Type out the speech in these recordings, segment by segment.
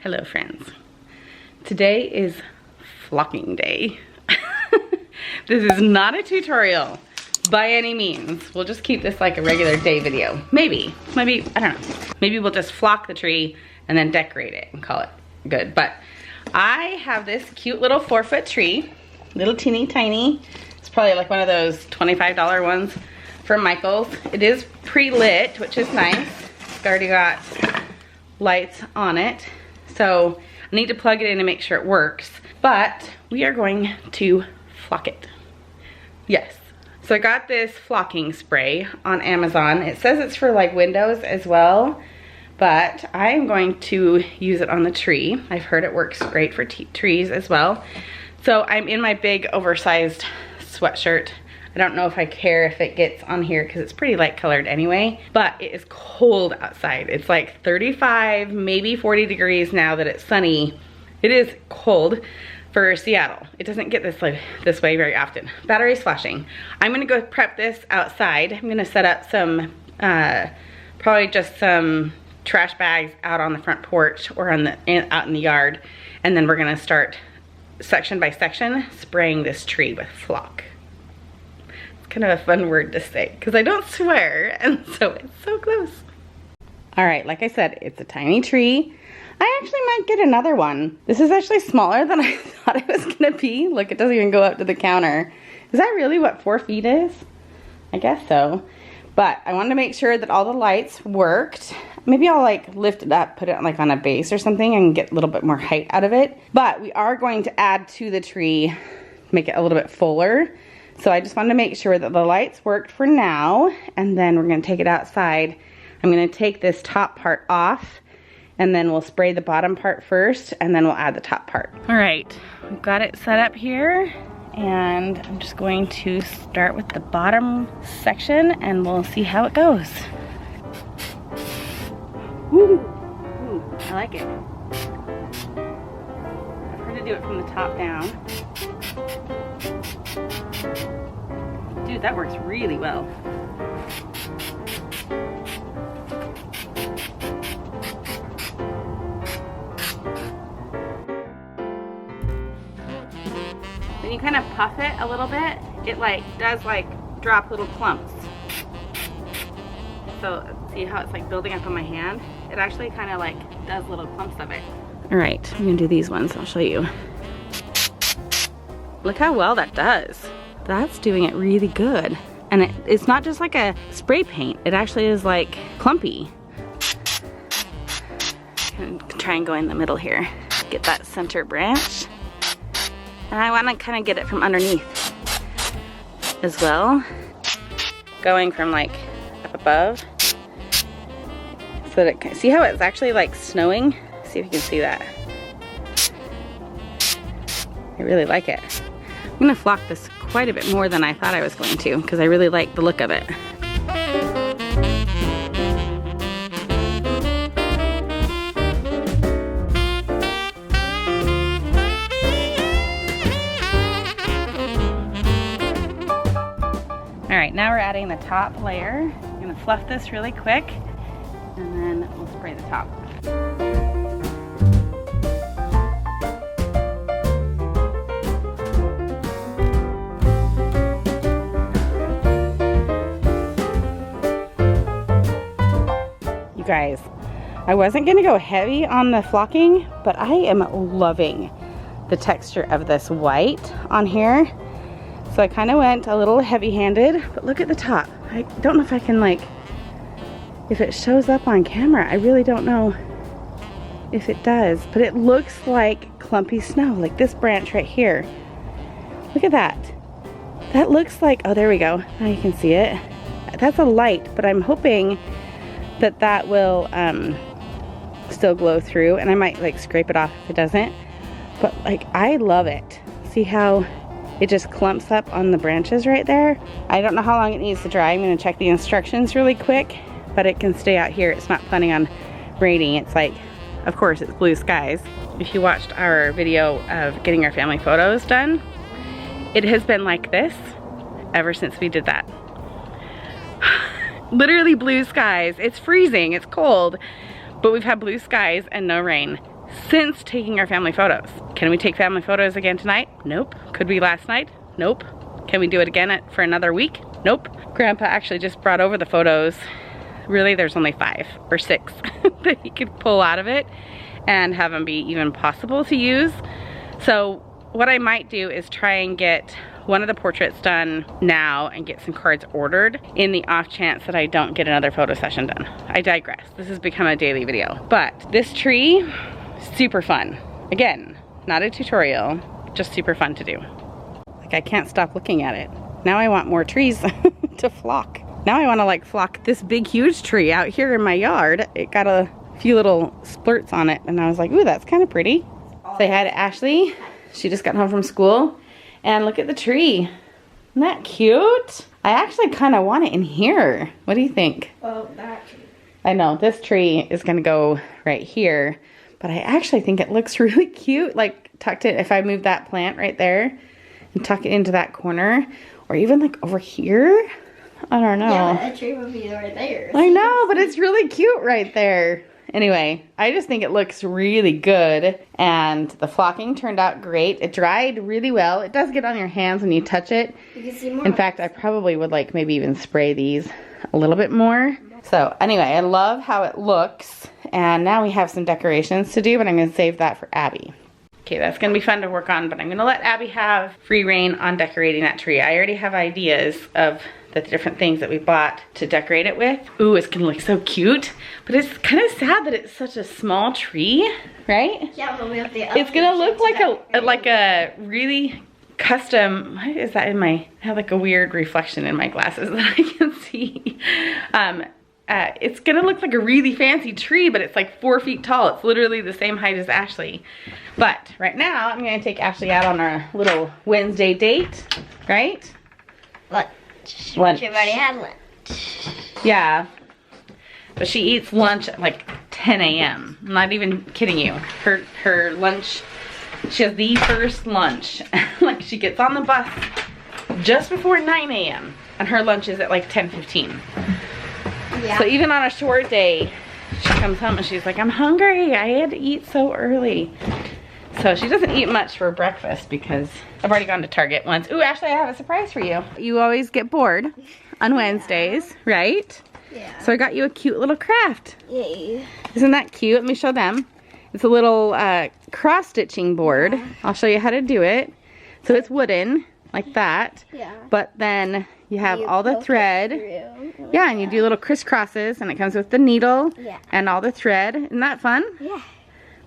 Hello friends. Today is flocking day. This is not a tutorial by any means. We'll just keep this like a regular day video. Maybe, I don't know. Maybe we'll just flock the tree and then decorate it and call it good. But I have this cute little 4-foot tree, little teeny tiny. It's probably like one of those $25 ones from Michael's. It is pre-lit, which is nice. It's already got lights on it. So I need to plug it in to make sure it works, but we are going to flock it. Yes. So I got this flocking spray on Amazon. It says it's for like windows as well, but I am going to use it on the tree. I've heard it works great for trees as well. So I'm in my big oversized sweatshirt. I don't know if I care if it gets on here because it's pretty light colored anyway, but it is cold outside. It's like 35, maybe 40 degrees now that it's sunny. It is cold for Seattle. It doesn't get this way very often. Battery's flashing. I'm gonna go prep this outside. I'm gonna set up some, probably just some trash bags out on the front porch or out in the yard. And then we're gonna start section by section spraying this tree with flock. Kind of a fun word to say because I don't swear, and so it's so close. All right, like I said, it's a tiny tree. I actually might get another one. This is actually smaller than I thought it was gonna be. Look, it doesn't even go up to the counter. Is that really what 4 feet is? I guess so. But I wanted to make sure that all the lights worked. Maybe I'll like lift it up, put it like on a base or something and get a little bit more height out of it. But we are going to add to the tree, make it a little bit fuller. So I just wanted to make sure that the lights worked for now, and then we're gonna take it outside. I'm gonna take this top part off, and then we'll spray the bottom part first, and then we'll add the top part. All right, we've got it set up here, and I'm just going to start with the bottom section, and we'll see how it goes. Woo! Ooh, I like it. I've heard to do it from the top down. Dude, that works really well. When you kind of puff it a little bit, it like does like drop little clumps. So see how it's like building up on my hand? It actually kind of like does little clumps of it. All right, I'm gonna do these ones. I'll show you. Look how well that does. That's doing it really good. And it's not just like a spray paint. It actually is like clumpy. I'm gonna try and go in the middle here. Get that center branch. And I wanna kind of get it from underneath as well. Going from like up above. So that see how it's actually like snowing? See if you can see that. I really like it. I'm gonna flock this quite a bit more than I thought I was going to because I really like the look of it. All right, now we're adding the top layer. I'm gonna fluff this really quick and then we'll spray the top. You guys, I wasn't gonna go heavy on the flocking, but I am loving the texture of this white on here. So I kind of went a little heavy-handed, but look at the top. I don't know if I can like, if it shows up on camera. I really don't know if it does, but it looks like clumpy snow, like this branch right here. Look at that. That looks like, oh, there we go. Now you can see it. That's a light, but I'm hoping that that will still glow through, and I might like scrape it off if it doesn't, but like I love it. See how it just clumps up on the branches right there? I don't know how long it needs to dry. I'm gonna check the instructions really quick, but it can stay out here. It's not planning on raining. It's like, of course, it's blue skies. If you watched our video of getting our family photos done, it has been like this ever since we did that. Literally blue skies. It's freezing, it's cold, but we've had blue skies and no rain since taking our family photos. Can we take family photos again tonight? Nope. Could we last night? Nope. Can we do it again for another week? Nope. Grandpa actually just brought over the photos. Really, there's only 5 or 6 that he could pull out of it and have them be even possible to use. So what I might do is try and get one of the portraits done now and get some cards ordered in the off chance that I don't get another photo session done. I digress. This has become a daily video. But this tree, super fun. Again, not a tutorial, just super fun to do. Like, I can't stop looking at it. Now I want more trees to flock. Now I want to like flock this big huge tree out here in my yard. It got a few little splurts on it and I was like, ooh, that's kind of pretty. Say hi to Ashley. She just got home from school. And look at the tree. Isn't that cute? I actually kind of want it in here. What do you think? Well, that tree. I know, this tree is gonna go right here, but I actually think it looks really cute. Like tucked it, if I move that plant right there and tuck it into that corner, or even like over here. I don't know. Yeah, but that tree would be right there. I know, but it's really cute right there. Anyway, I just think it looks really good, and the flocking turned out great. It dried really well. It does get on your hands when you touch it. You can see more. In fact, I probably would like maybe even spray these a little bit more. So anyway, I love how it looks, and now we have some decorations to do, but I'm gonna save that for Abby. Okay, that's gonna be fun to work on, but I'm gonna let Abby have free reign on decorating that tree. I already have ideas of the different things that we bought to decorate it with. Ooh, it's gonna look so cute, but it's kind of sad that it's such a small tree, right? Yeah, but we have the It's gonna look like a really custom, what is that in my, I have like a weird reflection in my glasses that I can see. It's gonna look like a really fancy tree, but it's like 4 feet tall. It's literally the same height as Ashley. But right now, I'm gonna take Ashley out on our little Wednesday date, right? Lunch. Lunch. She already had lunch. Yeah, but she eats lunch at like 10 a.m. I'm not even kidding you. Her lunch, she has the first lunch. Like she gets on the bus just before 9 a.m. and her lunch is at like 10:15. Yeah. So even on a short day, she comes home and she's like, I'm hungry. I had to eat so early. So she doesn't eat much for breakfast because I've already gone to Target once. Ooh, Ashley, I have a surprise for you. You always get bored on Wednesdays, right? Yeah. So I got you a cute little craft. Yay. Isn't that cute? Let me show them. It's a little cross-stitching board. Yeah. I'll show you how to do it. So it's wooden, like that. Yeah. But then you have all the thread. Yeah, and you do little crisscrosses, and it comes with the needle and all the thread. Isn't that fun? Yeah.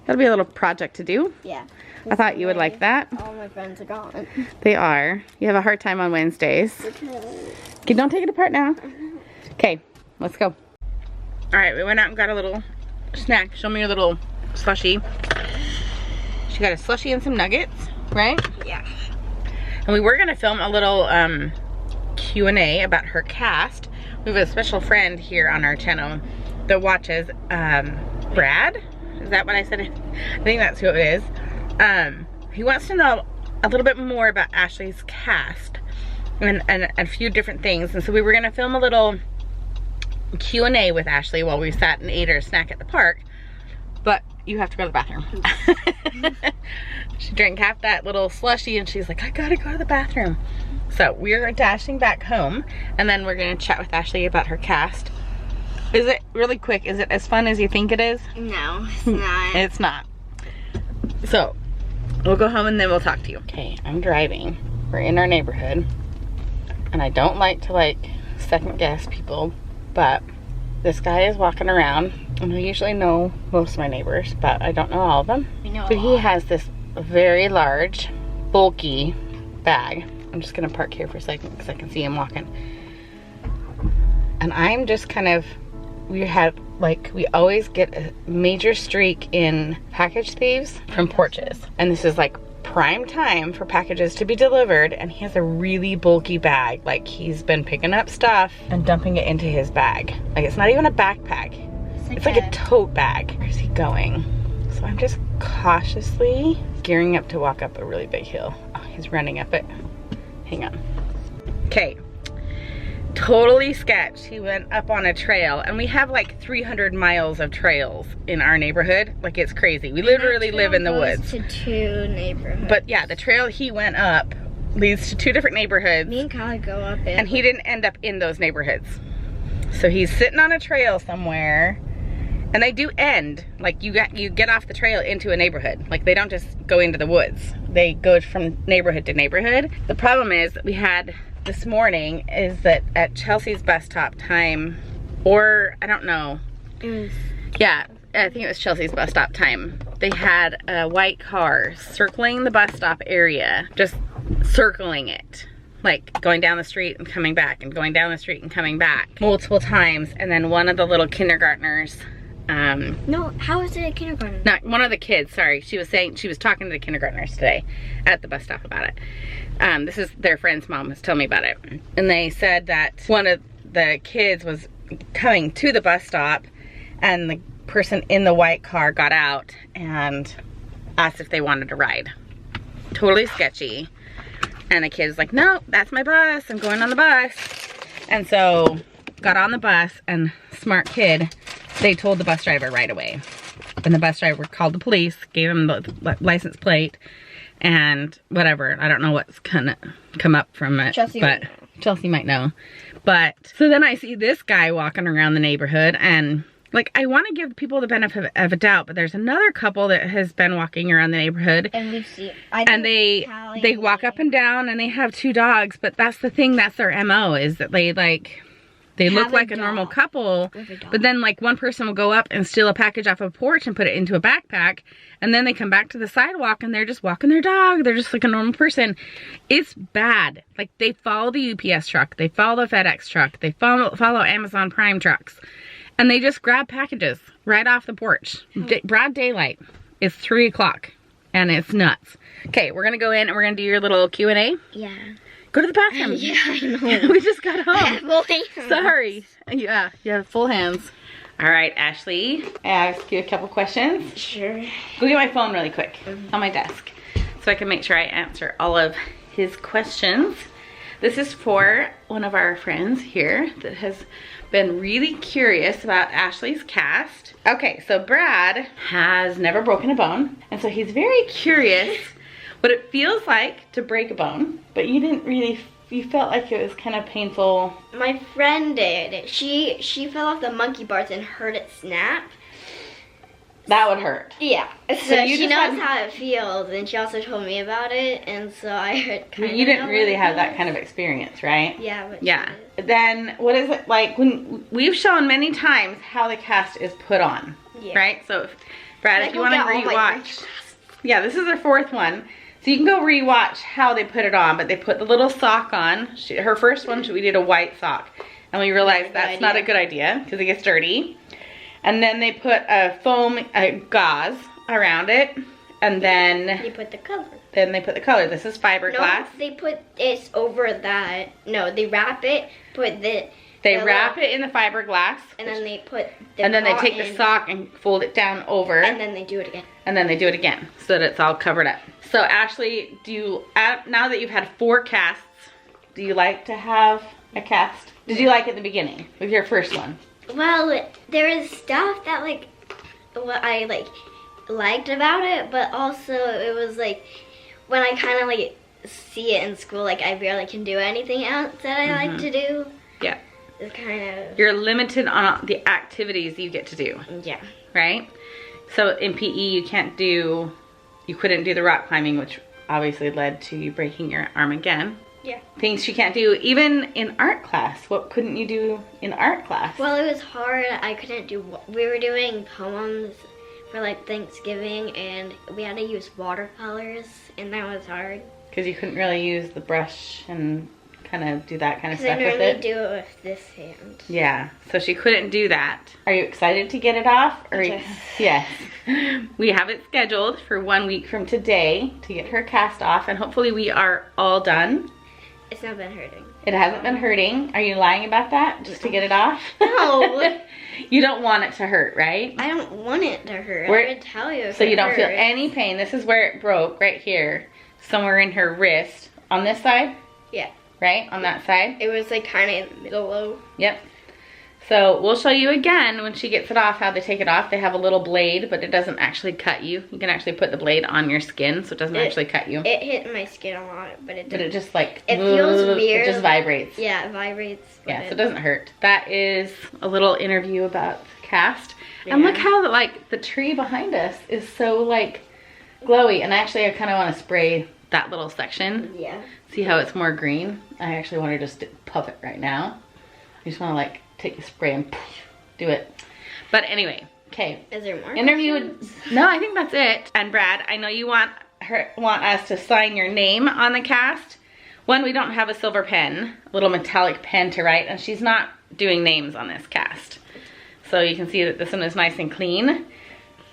That'll be a little project to do. Yeah. I thought you would like that. All my friends are gone. They are. You have a hard time on Wednesdays. Okay, don't take it apart now. Okay, let's go. All right, we went out and got a little snack. Show me your little slushie. She got a slushie and some nuggets, right? Yeah. And we were gonna film a little Q&A about her cast. We have a special friend here on our channel that watches, Brad. Is that what I said? I think that's who it is. He wants to know a little bit more about Ashley's cast and a few different things. And so we were gonna film a little Q&A with Ashley while we sat and ate our snack at the park. But you have to go to the bathroom. She drank half that little slushie and she's like, I gotta go to the bathroom. So we're dashing back home and then we're gonna chat with Ashley about her cast. Is it, really quick, is it as fun as you think it is? No, it's not. It's not. So, we'll go home and then we'll talk to you. Okay, I'm driving. We're in our neighborhood. And I don't like to second guess people, but this guy is walking around. And I usually know most of my neighbors, but I don't know all of them. But he has this very large, bulky bag. I'm just gonna park here for a second because I can see him walking. And I'm just kind of, we always get a major streak in package thieves from porches. And this is like prime time for packages to be delivered, and he has a really bulky bag. Like he's been picking up stuff and dumping it into his bag. Like it's not even a backpack. It's like a tote bag. Where's he going? So I'm just cautiously gearing up to walk up a really big hill. Oh, he's running up it. Hang on. Okay. totally sketch. He went up on a trail, and we have like 300 miles of trails in our neighborhood. Like, it's crazy. We literally live in the woods. To 2 neighborhoods. But yeah, the trail he went up leads to 2 different neighborhoods. Me and Kyle go up it. And he didn't end up in those neighborhoods. So he's sitting on a trail somewhere, and they do end, like you get off the trail into a neighborhood. Like, they don't just go into the woods. They go from neighborhood to neighborhood. The problem is that we had this morning is that at Chelsea's bus stop time, or I don't know. Yeah, I think it was Chelsea's bus stop time. They had a white car circling the bus stop area, just circling it. Like going down the street and coming back and going down the street and coming back multiple times. And then one of the little kindergartners, no, how is it a kindergarten? not one of the kids, sorry, she was talking to the kindergartners today at the bus stop about it. This is their friend's mom was telling me about it. And they said that one of the kids was coming to the bus stop, and the person in the white car got out and asked if they wanted a ride. Totally sketchy. And the kid's like, no, that's my bus, I'm going on the bus. And so got on the bus, and smart kid, they told the bus driver right away. And the bus driver called the police, gave him the license plate, and whatever. I don't know what's gonna come up from it, but Chelsea might know. But so then I see this guy walking around the neighborhood, and like, I want to give people the benefit of a doubt, but there's another couple that has been walking around the neighborhood, And we see, and they walk up and down, and they have 2 dogs. But that's the thing, that's their MO, is that they look like a normal couple, but then like one person will go up and steal a package off a porch and put it into a backpack, and then they come back to the sidewalk and they're just walking their dog. They're just like a normal person. It's bad. Like, they follow the UPS truck, they follow the FedEx truck, they follow Amazon Prime trucks, and they just grab packages right off the porch. Broad daylight. It's 3 o'clock, and it's nuts. Okay, we're gonna go in and we're gonna do your little Q&A. Yeah. Go to the bathroom. Yeah, I know. We just got home. I have full hands. Sorry. Yeah, you have full hands. All right, Ashley, I ask you a couple questions. Sure. Go get my phone really quick on my desk so I can make sure I answer all of his questions. This is for one of our friends here that has been really curious about Ashley's cast. Okay, so Brad has never broken a bone, and so he's very curious what it feels like to break a bone, but you didn't really, you felt like it was kind of painful. My friend did. She fell off the monkey bars and heard it snap. That would hurt. Yeah. So you she just knows how it feels, and she also told me about it, and so I heard kind of. You didn't really have that kind of experience, right? Yeah, but yeah. Then what is it like when we've shown many times how the cast is put on, right? So, if, Brad, if you want to rewatch, yeah, this is their 4th one. So you can go rewatch how they put it on, but they put the little sock on. Her first one, we did a white sock, and we realized that's not a good idea because it gets dirty. And then they put a foam gauze around it, and then they put the color. Then they put the color. This is fiberglass. No, they put this over that. No, they wrap it. They wrap it in the fiberglass, and then they put. And then they take the sock and fold it down over. And then they do it again. And then they do it again so that it's all covered up. So Ashley, now that you've had 4 casts, do you like to have a cast? Did you like it in the beginning with your first one? Well, there is stuff that what I liked about it, but also it was like when I kind of see it in school, I barely can do anything else that I like to do. Yeah. It's kind of. You're limited on the activities you get to do. Yeah. Right? So in PE you couldn't do the rock climbing, which obviously led to you breaking your arm again. Yeah. Things you can't do even in art class. What couldn't you do in art class? Well, it was hard. I couldn't do. We were doing poems for Thanksgiving, and we had to use watercolors, and that was hard. Because you couldn't really use the brush and kind of do that kind of stuff with it. Because I normally do it with this hand. Yeah, so she couldn't do that. Are you excited to get it off? Yes. We have it scheduled for 1 week from today to get her cast off, and hopefully we are all done. It's not been hurting. It hasn't been hurting. Are you lying about that? Just to get it off? No. You don't want it to hurt, right? I don't want it to hurt. I would tell you if so you don't hurts. feel any pain. This is where it broke, right here. Somewhere in her wrist. On this side? Yeah. right? On that side. It was like kind of in the middle low. Yep. So we'll show you again when she gets it off how they take it off. They have a little blade, but it doesn't actually cut you. You can actually put the blade on your skin, so it doesn't actually cut you. It hit my skin a lot, but it just like, it feels weird. It just vibrates. Yeah, it vibrates. Yeah, so it doesn't hurt. That is a little interview about the cast. Yeah. And look how like the tree behind us is so like glowy. And actually I kind of want to spray that little section. Yeah. See how it's more green? I actually want to just puff it right now. I just want to like take the spray and do it. But anyway, okay. Is there more? Interview. No, I think that's it. And Brad, I know you want us to sign your name on the cast. One, we don't have a silver pen, a little metallic pen to write, and she's not doing names on this cast. So you can see that this one is nice and clean.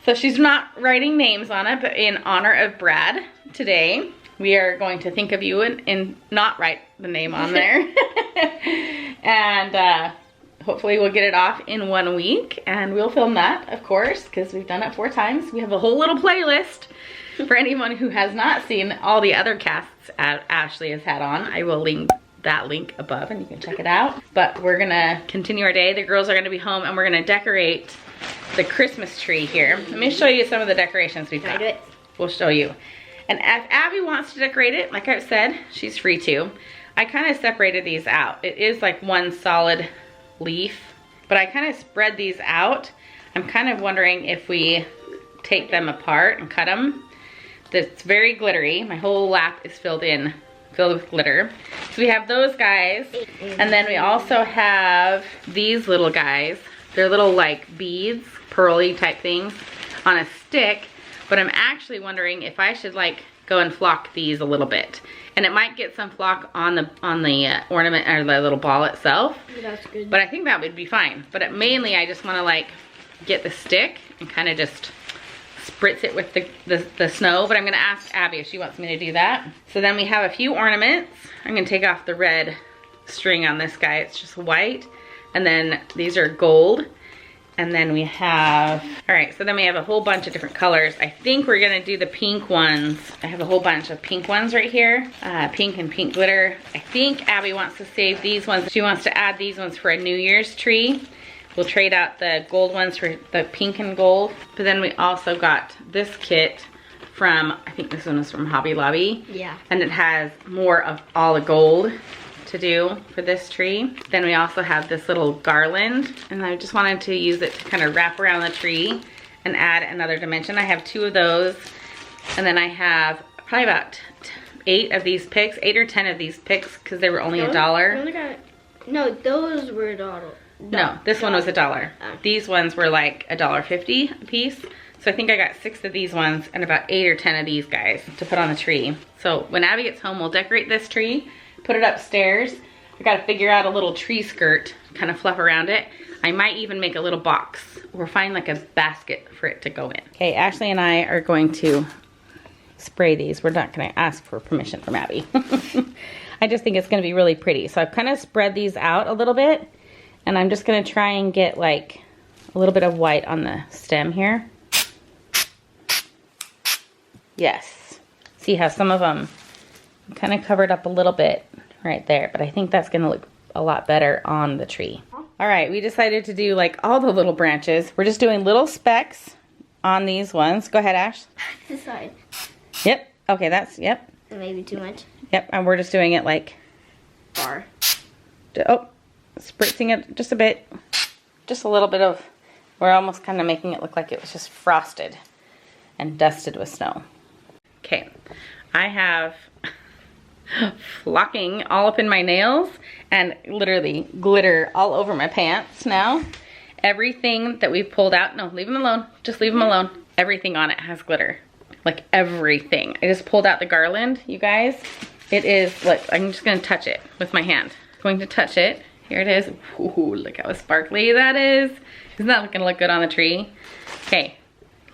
So she's not writing names on it, but in honor of Brad today, we are going to think of you and not write the name on there. And hopefully we'll get it off in 1 week, and we'll film that, of course, because we've done it 4 times. We have a whole little playlist for anyone who has not seen all the other casts Ashley has had on. I will link that link above and you can check it out. But we're gonna continue our day. The girls are gonna be home and we're gonna decorate the Christmas tree here. Let me show you some of the decorations we've got. We'll show you. And if Abby wants to decorate it, like I've said, she's free to. I kind of separated these out. It is like one solid leaf, but I kind of spread these out. I'm kind of wondering if we take them apart and cut them. It's very glittery. My whole lap is filled with glitter. So we have those guys, and then we also have these little guys. They're little like beads, pearly type things on a stick, but I'm actually wondering if I should like go and flock these a little bit. And it might get some flock on the ornament or the little ball itself. That's good. But I think that would be fine. But mainly I just want to like get the stick and kind of just spritz it with the snow. But I'm going to ask Abby if she wants me to do that. So then we have a few ornaments. I'm going to take off the red string on this guy. It's just white. And then these are gold. And then we have, all right, so then we have a whole bunch of different colors. I think we're gonna do the pink ones. I have a whole bunch of pink ones right here. Pink and pink glitter. I think Abby wants to save these ones. She wants to add these ones for a New Year's tree. We'll trade out the gold ones for the pink and gold. But then we also got this kit from, I think this one is from Hobby Lobby. Yeah. And it has more of all the gold to do for this tree. Then we also have this little garland, and I just wanted to use it to kind of wrap around the tree and add another dimension. I have 2 of those, and then I have probably about 8 of these picks, 8 or 10 of these picks, because they were only $1. No, those were $1. No, this one was $1. These ones were like $1.50 a piece. So I think I got 6 of these ones and about 8 or 10 of these guys to put on the tree. So when Abby gets home, we'll decorate this tree, put it upstairs. I gotta figure out a little tree skirt, kind of fluff around it. I might even make a little box or find like a basket for it to go in. Okay, Ashley and I are going to spray these. We're not gonna ask for permission from Abby. I just think it's gonna be really pretty. So I've kind of spread these out a little bit, and I'm just gonna try and get like a little bit of white on the stem here. Yes. See how some of them kind of covered up a little bit right there, but I think that's gonna look a lot better on the tree. All right, we decided to do like all the little branches. We're just doing little specks on these ones. Go ahead, Ash. This side. Yep, okay, that's, yep. Maybe too much. Yep, and we're just doing it like, Far. oh, spritzing it just a bit. Just a little bit of, we're almost kind of making it look like it was just frosted and dusted with snow. Okay, I have flocking all up in my nails and literally glitter all over my pants now. Everything that we've pulled out, no, leave them alone. Just leave them alone. Everything on it has glitter. Like everything. I just pulled out the garland, you guys. It is, look, I'm just gonna touch it with my hand. Going to touch it. Here it is. Ooh, look how sparkly that is. Isn't that gonna look good on the tree? Okay,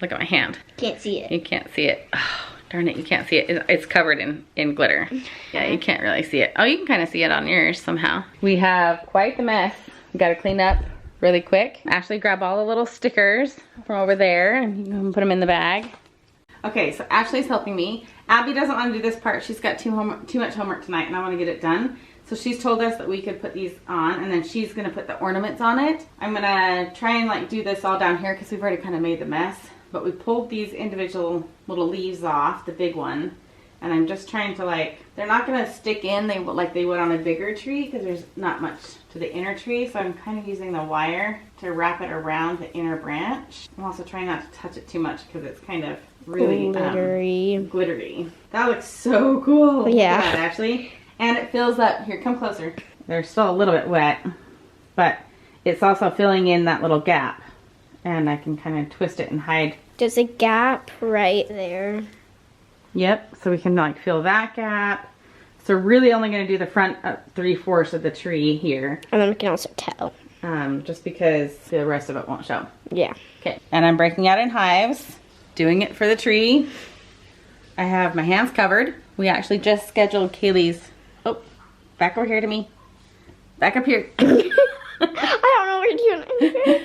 look at my hand. Can't see it. You can't see it. Oh, darn it, you can't see it. It's covered in glitter. Yeah, you can't really see it. Oh, you can kind of see it on yours somehow. We have quite the mess. We gotta clean up really quick. Ashley, grab all the little stickers from over there and you can put them in the bag. Okay, so Ashley's helping me. Abby doesn't want to do this part. She's got too much homework tonight and I want to get it done. So she's told us that we could put these on, and then she's gonna put the ornaments on it. I'm gonna try and like do this all down here because we've already kind of made the mess. But we pulled these individual little leaves off, the big one. And I'm just trying to like, they're not gonna stick in like they would on a bigger tree because there's not much to the inner tree. So I'm kind of using the wire to wrap it around the inner branch. I'm also trying not to touch it too much because it's kind of really glittery. That looks so cool. Yeah. Look at that, actually. And it fills up, here, come closer. They're still a little bit wet, but it's also filling in that little gap. And I can kind of twist it and hide. There's a gap right there. Yep, so we can like fill that gap. So really only going to do the front 3/4 of the tree here. And then we can also tell. Just because the rest of it won't show. Yeah. Okay, and I'm breaking out in hives, doing it for the tree. I have my hands covered. We actually just scheduled Kaylee's, oh, back over here to me. Back up here. I don't know what you're doing.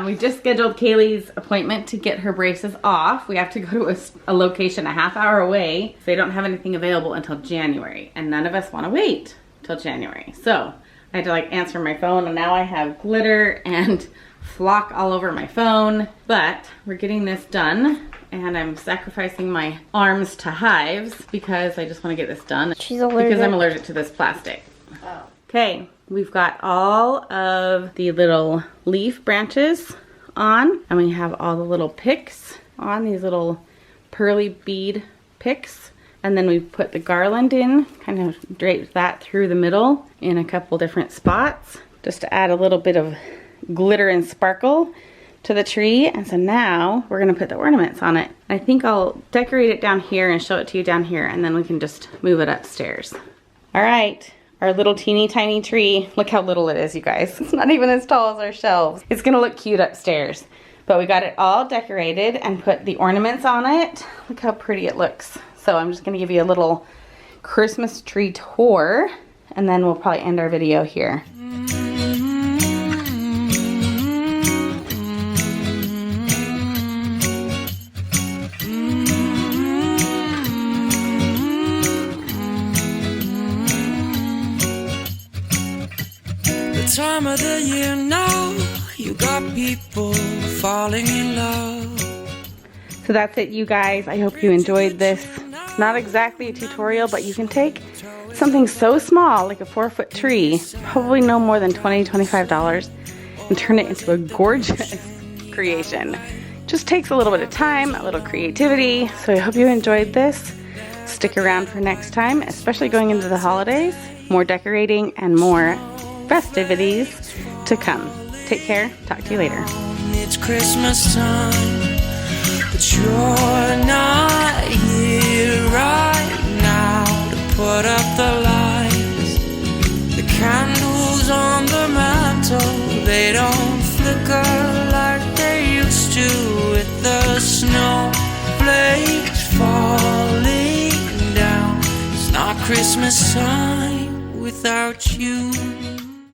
We just scheduled Kaylee's appointment to get her braces off. We have to go to a location a half hour away. So they don't have anything available until January. And none of us want to wait till January. So I had to like answer my phone, and now I have glitter and flock all over my phone. But we're getting this done. And I'm sacrificing my arms to hives because I just want to get this done. She's allergic. Because I'm allergic to this plastic. Oh. Okay, we've got all of the little leaf branches on, and we have all the little picks on, these little pearly bead picks. And then we put the garland in, kind of draped that through the middle in a couple different spots, just to add a little bit of glitter and sparkle to the tree. And so now we're gonna put the ornaments on it. I think I'll decorate it down here and show it to you down here, and then we can just move it upstairs. All right. Our little teeny tiny tree. Look how little it is, you guys. It's not even as tall as our shelves. It's gonna look cute upstairs. But we got it all decorated and put the ornaments on it. Look how pretty it looks. So I'm just gonna give you a little Christmas tree tour, and then we'll probably end our video here. Time of the year now, you got people falling in love. So that's it, you guys. I hope you enjoyed this. Not exactly a tutorial, but you can take something so small like a 4-foot tree, probably no more than $20, $25, and turn it into a gorgeous creation. Just takes a little bit of time, a little creativity. So I hope you enjoyed this. Stick around for next time, especially going into the holidays. More decorating and more festivities to come. Take care. Talk to you later. It's Christmas time, but you're not here right now to put up the lights. The candles on the mantle, they don't flicker like they used to, with the snowflakes falling down. It's not Christmas time without you.